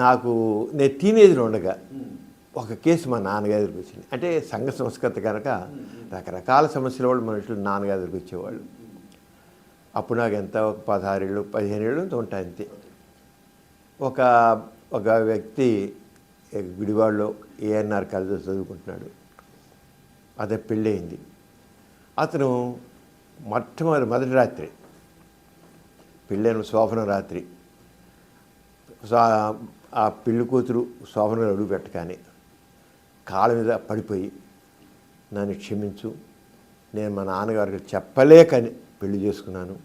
నాకు నేను టీనేజ్లో ఉండగా ఒక కేసు మా నాన్నగారి దగ్గరికి వచ్చింది. అంటే సంఘ సంస్కృతి కనుక రకరకాల సమస్యల వాళ్ళు మనుషులు నాన్నగారి దగ్గరికి వచ్చేవాళ్ళు. అప్పుడు నాకు ఎంత ఒక 16 ఏళ్ళు 15 ఏళ్ళు ఉంటాయి అంతే. ఒక ఒక వ్యక్తి గుడివాడలో ఏఎన్ఆర్ కాలేజీలో చదువుకుంటున్నాడు. అతను పెళ్ళయింది. అతను మొదటి రాత్రి పెళ్ళైన శోభన రాత్రి ఆ పెళ్లి కూతురు శోభనలో అడుగు పెట్టగానే కాళ్ళ మీద పడిపోయి నన్ను క్షమించు, నేను మా నాన్నగారికి చెప్పలేకని పెళ్లి చేసుకున్నాను,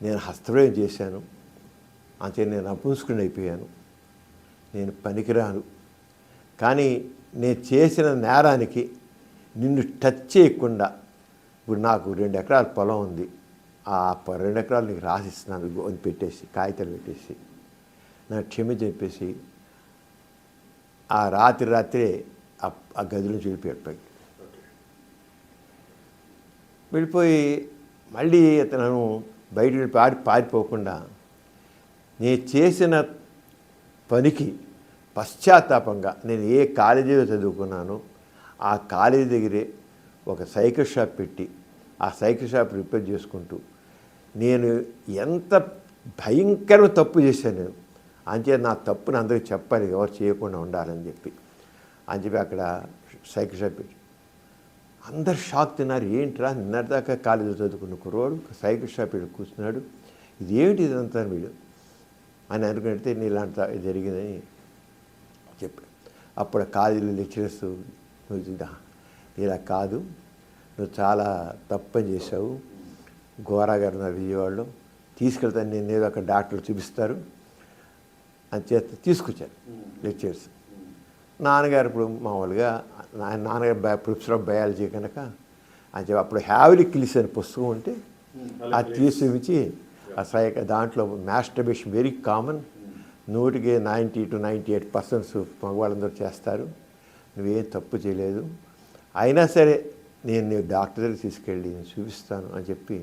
నేను హస్తప్రయోగం చేశాను, అంతే నేను అపుంసుకుని అయిపోయాను, నేను పనికిరాను, కానీ నేను చేసిన నేరానికి నిన్ను టచ్ చేయకుండా ఇప్పుడు నాకు 2 ఎకరాల పొలం ఉంది, ఆ 2 ఎకరాలు నీకు రాసిస్తున్నాను అని పెట్టేసి కాగితాలు పెట్టేసి నాకు క్షమించి చెప్పేసి ఆ రాత్రే ఆ గది నుంచి వెళ్ళిపోయి మళ్ళీ అతను బయట పారిపోకుండా నేను చేసిన పనికి పశ్చాత్తాపంగా నేను ఏ కాలేజీలో చదువుకున్నానో ఆ కాలేజీ దగ్గరే ఒక సైకిల్ షాప్ పెట్టి ఆ సైకిల్ షాప్ రిపేర్ చేసుకుంటూ నేను ఎంత భయంకరమైన తప్పు చేశాను నేను, అంతే నా తప్పుని అందరికీ చెప్పాలి, ఎవరు చేయకుండా ఉండాలని చెప్పి అక్కడ సైకిల్ షాప్ పెట్టి అందరు షాక్ తిన్నారు. ఏంట్రా నిన్నటిదాకా కాలేజీలో చదువుకున్న కుర్రోడు సైకిల్ షాప్ పెట్టి కూర్చున్నాడు, ఇది ఏమిటి ఇదంతా వీడు అని అనుకుంటే నీ ఇలాంటి జరిగిందని చెప్పాడు. అప్పుడు కాలేజీలో లెక్చరర్స్ నువ్వు ఇలా కాదు, నువ్వు చాలా తప్పని చేశావు, గోరా గారు నా విజయవాడలో తీసుకెళ్తాను, నేను ఏదో ఒక డాక్టర్లు చూపిస్తారు అని చేస్తే తీసుకొచ్చారు లెక్చర్స్. నాన్నగారు ఇప్పుడు మామూలుగా నాన్నగారు ప్రొఫెసర్ ఆఫ్ బయాలజీ కనుక అని చెప్పి అప్పుడు హ్యావిలీ కిల్స్ అనే పుస్తకం ఉంటే అది తీసుకొచ్చి ఆ దాంట్లో మాస్టర్బేషన్ వెరీ కామన్, 100కి 90 to 98% మగవాళ్ళందరూ చేస్తారు, నువ్వేం తప్పు చేయలేదు, అయినా సరే నేను డాక్టర్ దగ్గర తీసుకెళ్ళి నేను చూపిస్తాను అని చెప్పి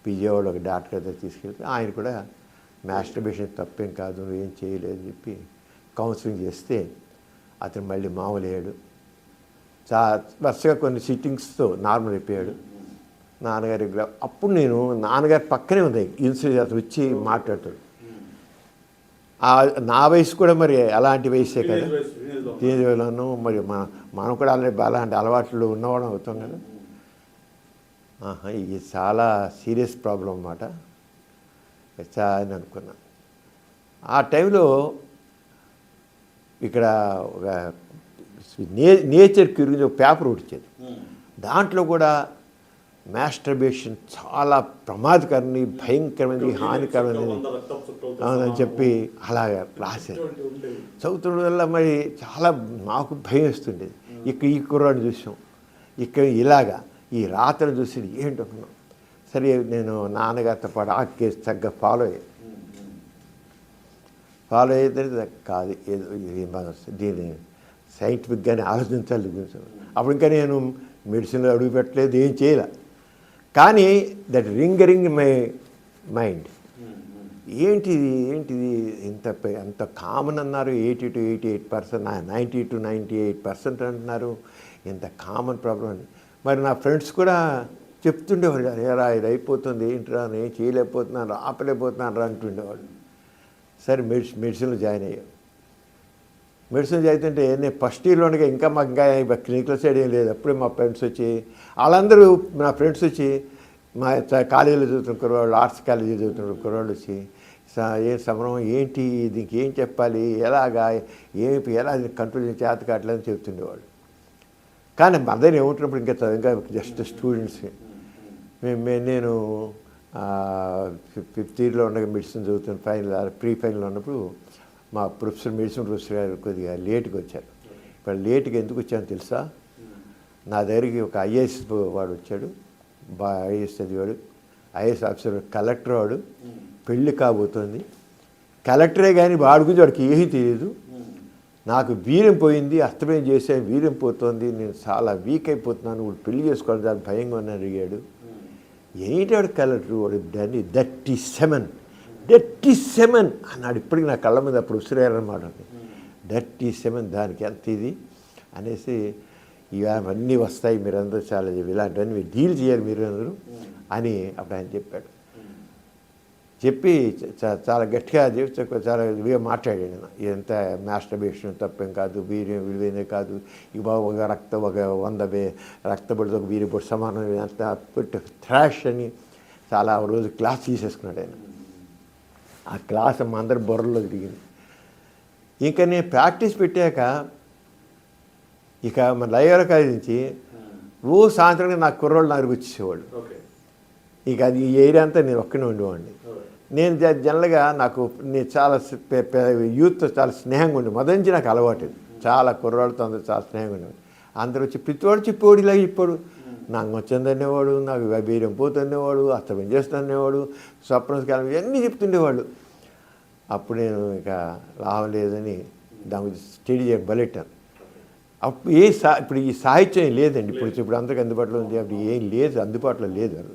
విజయవాడ ఒక డాక్టర్ దగ్గర తీసుకెళ్తే ఆయన కూడా మాస్టర్బేషన్ తప్పేం కాదు, నువ్వేం చేయలేదు అని చెప్పి కౌన్సిలింగ్ చేస్తే అతను మళ్ళీ మామూలు అయ్యాడు. వరుసగా కొన్ని సిట్టింగ్స్తో నార్మల్ అయిపోయాడు. నాన్నగారి అప్పుడు నేను నాన్నగారి పక్కనే ఉంది ఇన్సూరెన్స్ అతను వచ్చి మాట్లాడతాడు. నా వయసు కూడా మరి అలాంటి వయసే కదా, టీనేజ్లోనూ మరి మనం కూడా అలాంటి అలవాట్లు ఉన్నవాళ్ళం అవుతాం కదా. ఇది చాలా సీరియస్ ప్రాబ్లం అన్నమాట అని అనుకున్నాను. ఆ టైంలో ఇక్కడ ఒక నేచర్ క్యూరింగ్ ఒక పేపర్ వచ్చేది, దాంట్లో కూడా మాస్టర్బేషన్ చాలా ప్రమాదకరమైనది, భయంకరమైనది, హానికరమైనది అని చెప్పి అలాగా రాశారు. చదువుతుండడం వల్ల మరి చాలా మాకు భయం వేస్తుండేది. ఈ కుర్రాడిని చూసాం, ఇక్కడ ఇలాగా ఈ రాత్రిని చూసి ఏంటనుకున్నాం. సరే నేను నాన్నగారితో పాటు ఆ కేసు తగ్గ ఫాలో అయితే కాదు, ఏదో దీన్ని సైంటిఫిక్గానే ఆలోచించాలి. అప్పుడు ఇంకా నేను మెడిసిన్లో అడుగు పెట్టలేదు, ఏం చేయలే. కానీ దట్ రింగ్ మై మైండ్, ఏంటిది ఎంత కామన్ అన్నారు, 80 to 88%, 90 to 98% అంటున్నారు, ఇంత కామన్ ప్రాబ్లం అని. మరి నా ఫ్రెండ్స్ కూడా చెప్తుండేవాళ్ళు, అరేరా ఇది అయిపోతుంది, ఏంటిరా నేను చేయలేకపోతున్నాను, ఆపలేకపోతున్నాను రా అంటుండేవాళ్ళు. సరే మెడిసిన్లో జాయిన్ అయ్యాను. మెడిసిన్ చదువుతుంటే నేను ఫస్ట్ ఇయర్లో ఉండగా ఇంకా మాకు ఇంకా క్లినికల్ సైడ్ ఏం లేదు. అప్పుడే మా ఫ్రెండ్స్ వచ్చి వాళ్ళందరూ నా ఫ్రెండ్స్ వచ్చి మా కాలేజీలో చదువుతున్న కుర్రవాళ్ళు, ఆర్ట్స్ కాలేజీలో చదువుతున్న కుర్రవాళ్ళు వచ్చి ఏ సమరం ఏంటి, దీనికి ఏం చెప్పాలి, ఎలా కంట్రోల్ చేత కావట్లేదని చెబుతుండేవాళ్ళు. కానీ మదర్ ఏముంటున్నప్పుడు ఇంకా జస్ట్ స్టూడెంట్స్. నేను 5th ఇయర్లో ఉండగా మెడిసిన్ చదువుతున్న ప్రీ ఫైనల్ ఉన్నప్పుడు మా మెడిసిన్ ప్రొఫెసర్ గారు కొద్దిగా లేట్గా వచ్చారు. ఇప్పుడు లేట్గా ఎందుకు వచ్చానో తెలుసా, నా దగ్గరికి ఒక ఐఏఎస్ వాడు వచ్చాడు, ఐఏఎస్ చదివాడు, ఐఏఎస్ ఆఫీసర్, కలెక్టర్ వాడు, పెళ్ళి కాబోతుంది, కలెక్టరే కానీ వాడి గురించి వాడికి ఏమీ తెలియదు, నాకు వీర్యం పోయింది, అస్తమయం చేసే వీర్యం పోతుంది, నేను చాలా వీక్ అయిపోతున్నాను, వాడు పెళ్లి చేసుకోవాలి చాలా భయంగా అని అడిగాడు. ఏంటి వాడు కలెక్టర్, వాడు 37 డర్టీ సెమెన్ అన్నాడు. ఇప్పటికి నా కళ్ళ మీద అప్పుడు ఉసిరేరన్నమాట. డర్టీ సెమెన్ దానికి ఎంత ఇది అనేసి, ఇవన్నీ వస్తాయి, మీరందరూ చాలా ఇలాంటివన్నీ మీరు డీల్ చేయాలి మీరు అందరూ అని అప్పుడు ఆయన చెప్పాడు. చెప్పి చాలా గట్టిగా చాలా ఇదిగా మాట్లాడాడు. ఇదంతా మాస్టర్బేషన్ తప్పేం కాదు, వీర్యం విలువైనదే కాదు, ఇక ఒక 100 రక్తపడితో ఒక వీరి పొడి సమానం అంతా పెట్టి థ్రాష్ అని చాలా రోజు క్లాస్ తీసేసుకున్నాడు ఆయన. ఆ క్లాస్ మా అందరి బుర్రలో తిరిగింది. ఇంకా నేను ప్రాక్టీస్ పెట్టాక ఇక మన లైవ్లో నుంచి రోజు సాయంత్రం నాకు కుర్రోళ్ళు నలుగురు వచ్చేసేవాళ్ళు. ఇక అది ఈ ఏరియా అంతా నేను ఒక్కనే ఉండేవాడిని. నేను జనరల్గా నేను చాలా యూత్తో చాలా స్నేహంగా ఉండే, మొదటి నుంచి నాకు అలవాటు. చాలా కుర్రాళ్ళతో అందరూ చాలా స్నేహంగా ఉండేవాడు. అందరూ వచ్చి ప్రతివాడు చెప్పేవాడు, ఇలా ఇప్పుడు నాకు వచ్చిందనేవాడు, నాకు బీరం పోతుండేవాడు, అస్తమం చేస్తుండేవాడు, స్వప్నకాలం ఇవన్నీ చెప్తుండేవాళ్ళు. అప్పుడు నేను ఇక లాభం లేదని దాని గురించి స్టడీ చేయడం బలెట్టాను. అప్పుడు ఇప్పుడు ఈ సాహిత్యం లేదండి, ఇప్పుడు అందరికి అందుబాటులో ఉంది. అప్పుడు ఏం లేదు, అందుబాటులో లేదు. అది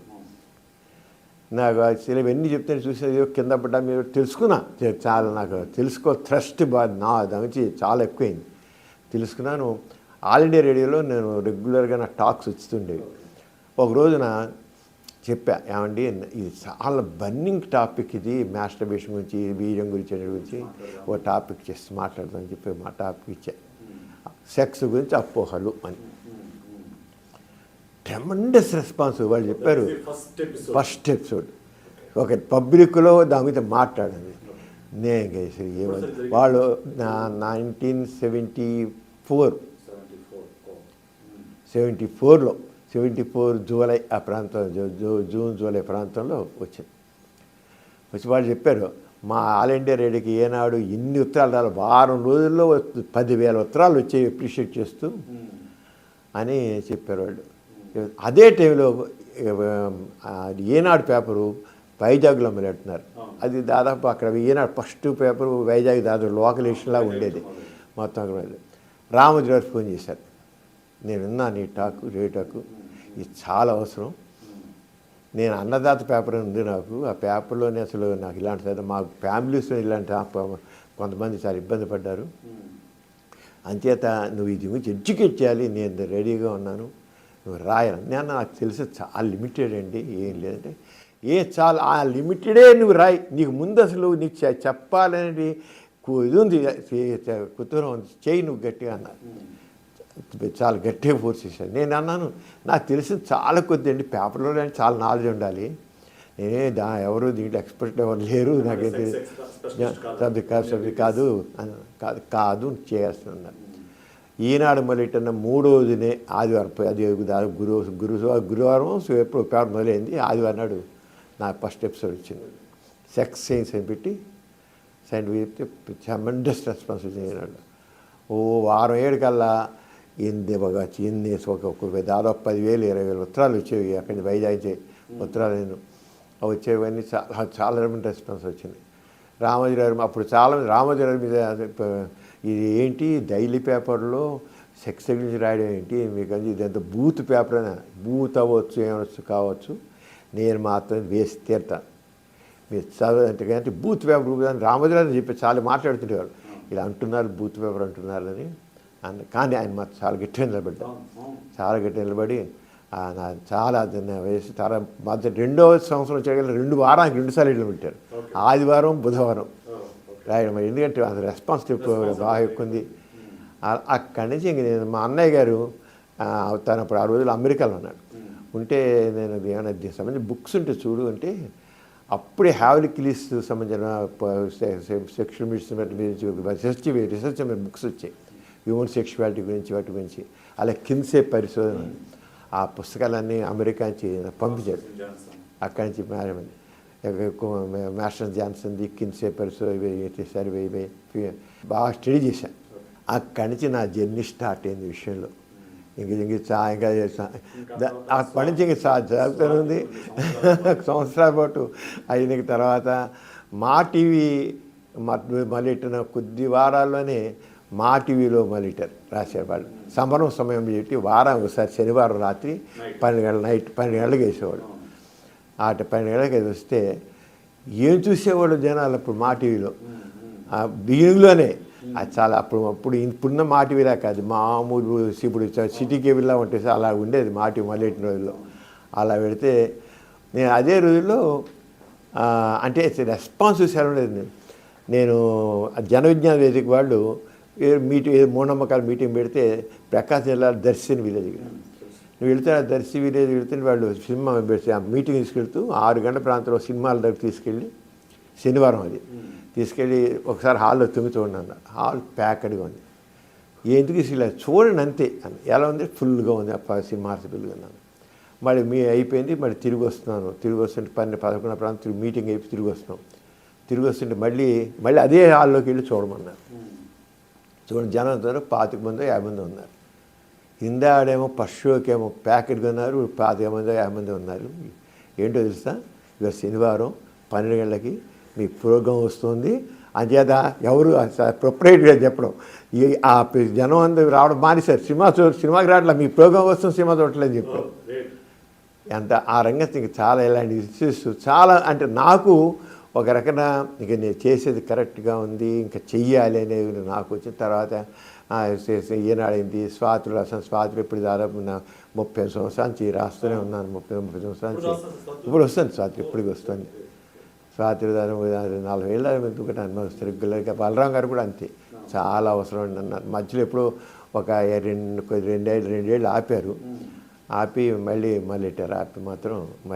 నాకు అసలు ఇవన్నీ చెప్తే చూసేది కింద పడ్డా మీరు తెలుసుకున్నా, చాలా నాకు థ్రస్ట్ నా దాని గురించి చాలా ఎక్కువైంది తెలుసుకున్నాను. ఆల్ ఇండియా రేడియోలో నేను రెగ్యులర్గా నా టాక్స్ వచ్చుతుండేవి. ఒక రోజున చెప్పా, ఏమండి ఇది చాలా బర్నింగ్ టాపిక్, ఇది మాస్టర్బేషన్ గురించి, వీర్యం గురించి ఓ టాపిక్ చేసి మాట్లాడదామని చెప్పి మా టాపిక్ ఇచ్చా, సెక్స్ గురించి అపోహలు అని. Tremendous response. వాళ్ళు చెప్పారు ఫస్ట్ ఎపిసోడ్ ఒక పబ్లిక్లో దాని మీద మాట్లాడింది. నేను చేసి ఏమని వాళ్ళు 1974లో 74 జూలై ఆ ప్రాంతం, జూన్ జూలై ప్రాంతంలో వచ్చింది. వచ్చి వాళ్ళు చెప్పారు, మా ఆల్ ఇండియా రేడియోకి ఏనాడు ఇన్ని ఉత్తరాలు రాలి, వారం రోజుల్లో 10,000 ఉత్తరాలు వచ్చాయి అప్రిషియేట్ చేస్తూ అని చెప్పారు వాళ్ళు. అదే టైంలో ఏనాడు పేపరు వైజాగ్లో మొదలెడుతున్నారు. అది దాదాపు అక్కడ ఏనాడు ఫస్ట్ పేపరు వైజాగ్ దాదాపు లోకల్ ఎడిషన్లా ఉండేది మొత్తం. రామోజీ గారు ఫోన్ చేశారు, నేను విన్నాను ఈ రేటాకు, ఇది చాలా అవసరం. నేను అన్నదాత పేపర్ ఉంది నాకు, ఆ పేపర్లోనే అసలు నాకు ఇలాంటి మా ఫ్యామిలీస్లో ఇలాంటి కొంతమంది చాలా ఇబ్బంది పడ్డారు, అంచేత నువ్వు ఇది గురించి ఎడ్యుకేట్ చేయాలి, నేను రెడీగా ఉన్నాను, నువ్వు రాయాలి. నాకు తెలిసి చాలా లిమిటెడ్ అండి, ఏం లేదంటే చాలా ఆ లిమిటెడే నువ్వు రాయి, నీకు ముందు అసలు నీకు చెప్పాలనేది ఇది ఉంది, కుతూహలం ఉంది, చేయి నువ్వు గట్టిగా అన్నారు. చాలా గట్టిగా ఫోర్స్ చేశాను. నేను అన్నాను, నాకు తెలిసింది చాలా కొద్ది అండి, పేపర్లో చాలా నాలెడ్జ్ ఉండాలి, నేనే ఎవరు దీంట్లో ఎక్స్పర్ట్ ఎవరు లేరు, నాకైతే కాదు కాదు చేస్తున్నాను. ఈనాడు మొదలెట్టిన 3వ రోజునే ఆదివారం, అది గురువారం ఎప్పుడు పేపర్ మొదలైంది, ఆదివారం నాడు నాకు ఫస్ట్ ఎపిసోడ్ వచ్చింది. సెక్స్ సైన్స్ అని పెట్టి చెప్తే ట్రెమెండస్ రెస్పాన్స్ వచ్చింది. ఈనాడు వారం 7 కల్లా ఎన్ని దాదాపు 10,000 20,000 ఉత్తరాలు వచ్చేవి అక్కడి నుంచి వైజాగ్ ఉత్తరాలు వచ్చేవన్నీ చాలా రెస్పాన్స్ వచ్చింది. రామోజీ గారు అప్పుడు చాలామంది రామోజీ గారి మీద ఇది ఏంటి డైలీ పేపర్లో సెక్స్ గురించి రాయడం ఏంటి మీకు, ఇదంతా బూత్ పేపర్ అని, బూత్ అవ్వచ్చు ఏమవచ్చు కావచ్చు, నేను మాత్రం వేసి తీరుతాను, మీరు చదవంటే బూత్ పేపర్ అని రామోజీ గారు చెప్పి చాలా మాట్లాడుతుండేవారు, ఇలా అంటున్నారు బూత్ పేపర్ అంటున్నారని. కానీ ఆయన మాత్రం చాలా గట్టిగా నిలబడి చాలా వేసి చాలా మధ్య 2వ సంవత్సరం చేయగల 2 వారానికి 2 సార్లు ఇళ్ళు పెట్టారు, ఆదివారం బుధవారం రాయడం. ఎందుకంటే అది రెస్పాన్స్ బాగా ఎక్కువ ఉంది. అక్కడి నుంచి ఇంక నేను మా అన్నయ్య గారు తను అప్పుడు ఆ రోజులు అమెరికాలో ఉన్నాడు, ఉంటే నేను ఏమైనా దీనికి సంబంధించి బుక్స్ ఉంటే చూడు అంటే అప్పుడే హ్యావ్లిక్లీస్ సంబంధించిన సెక్షువల్ రీసెర్చ్ బుక్స్ వచ్చాయి, హ్యూమన్ సెక్షువాలిటీ గురించి వాటి గురించి. అలా కిన్సే పరిశోధన, ఆ పుస్తకాలన్నీ అమెరికా నుంచి పంపించాడు. అక్కడి నుంచి మాస్టర్ జాన్సన్ది కిన్సే పరిశోధన సర్వే బాగా స్టడీ చేశాను. అక్కడి నుంచి నా జర్నీ స్టార్ట్ అయింది విషయంలో. ఇంకా అప్పటి నుంచి ఇంక జరుగుతూనే ఉంది. సంవత్సరాల పాటు అయిన తర్వాత మా టీవీ మొదలెట్టిన కొద్ది వారాల్లోనే మా టీవీలో మొదలెట్టారు రాశారు వాళ్ళు. సంబరం సమయం పెట్టి వారం ఒకసారి శనివారం రాత్రి 12 గంటల నైట్ 12 గంటలకు వేసేవాడు. 12 గంటలకు వస్తే ఏం చూసేవాళ్ళు జనాలు అప్పుడు మా టీవీలో బిగినింగ్లోనే. అది చాలా అప్పుడు ఇప్పుడున్న మా టీవీలా కాదు, మామూలు ఇప్పుడు సిటీ కేబుల్లా ఉంటుంది, అలా ఉండేది మా టీవీ మొదలెట్టిన రోజుల్లో. అలా పెడితే నేను అదే రోజుల్లో అంటే రెస్పాన్స్ చూసాను లేదు. నేను జన విజ్ఞాన వేదిక వాళ్ళు మూఢనమ్మకాల మీటింగ్ పెడితే ప్రకాశం జిల్లా దర్శి విలేజ్, నువ్వు వెళ్తే ఆ దర్శి విలేజ్ వెళ్తే వాళ్ళు సినిమా పెడితే ఆ మీటింగ్ తీసుకెళ్తూ 6 గంటల ప్రాంతంలో సినిమాల దగ్గర తీసుకెళ్ళి, శనివారం అది తీసుకెళ్ళి ఒకసారి హాల్లో తొంగి అన్నారు. హాల్ ప్యాక్డ్గా ఉంది. ఎందుకు ఇలా చూడండి అంతే అని. ఎలా ఉంది? ఫుల్గా ఉంది. సినిమా ఫుల్గా ఉన్నాను. మళ్ళీ అయిపోయింది. మళ్ళీ తిరిగి వస్తున్నాను. తిరిగి వస్తుంటే 11 ప్రాంతం మీటింగ్ అయిపోయి తిరిగి వస్తున్నాం. తిరిగి వస్తుంటే మళ్ళీ అదే హాల్లోకి వెళ్ళి చూడమన్నారు. చూడండి, జనం అందరూ 25 మందో 50 మంది ఉన్నారు. ఇందాడేమో ఫస్ట్ షోకేమో ప్యాకెట్గా ఉన్నారు, 25 మందో 50 మంది ఉన్నారు. ఏంటో తెలుసా, ఇవాళ శనివారం 12 గంటలకి మీ ప్రోగ్రాం వస్తుంది, అంచేత ఎవరు ప్రొపరేటర్గా చెప్పడం, ఆ జనం అందరూ రావడం మానేశారు. సినిమాకి రావట్లే, మీ ప్రోగ్రాం వస్తుంది, సినిమా చూడట్లేదని చెప్పారు. ఎంత ఆ రంగం చాలా ఇలాంటి ఇష్యూస్ చాలా, అంటే నాకు ఒక రకంగా ఇక నేను చేసేది కరెక్ట్గా ఉంది, ఇంకా చెయ్యాలి అనేది నాకు వచ్చిన తర్వాత ఈనాడైంది. స్వాతులు రాసాను. స్వాతులు ఇప్పుడు దాదాపు 30 సంవత్సరాల నుంచి రాస్తూనే ఉన్నాను. 30 సంవత్సరాల నుంచి ఇప్పుడు వస్తుంది స్వాతులు, ఇప్పటికి వస్తుంది. స్వాతులు దాదాపు 40 ఏళ్ళ ఎందుకంటే అనుభవిస్తారు రెగ్యులర్గా. బలరాం గారు కూడా అంతే, చాలా అవసరం అండి అన్నారు. మధ్యలో ఎప్పుడో ఒక 2 ఏళ్ళు ఆపారు. ఆపి మళ్ళీ ఆపి మాత్రం మళ్ళీ